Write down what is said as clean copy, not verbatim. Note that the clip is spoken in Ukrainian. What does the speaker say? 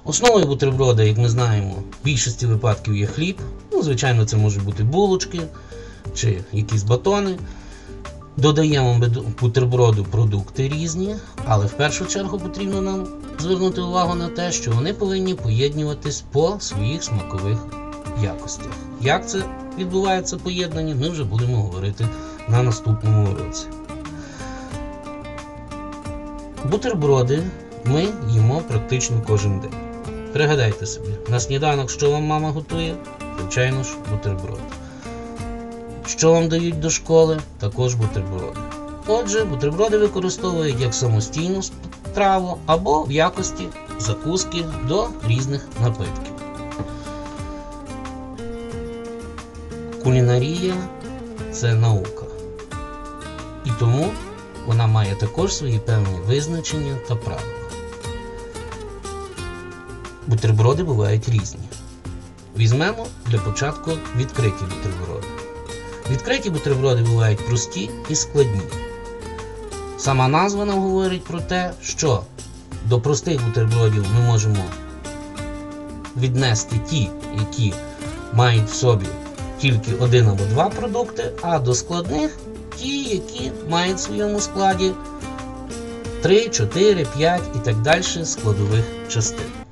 Основою бутерброда, як ми знаємо, в більшості випадків є хліб. Звичайно, це можуть бути булочки чи якісь батони. Додаємо до бутерброду продукти різні, але в першу чергу потрібно нам звернути увагу на те, що вони повинні поєднуватись по своїх смакових якостях. Як це відбувається поєднання, ми вже будемо говорити на наступному уроці. Бутерброди ми їмо практично кожен день. Пригадайте собі, на сніданок що вам мама готує? Звичайно ж, бутерброд. Що вам дають до школи? Також бутерброди. Отже, бутерброди використовують як самостійну страву або в якості закуски до різних напитків. Кулінарія – це наука. І тому вона має також свої певні визначення та правила. Бутерброди бувають різні. Візьмемо для початку відкриті бутерброди. Відкриті бутерброди бувають прості і складні. Сама назва нам говорить про те, що до простих бутербродів ми можемо віднести ті, які мають в собі тільки один або два продукти, а до складних ті, які мають в своєму складі 3, 4, 5 і так далі складових частин.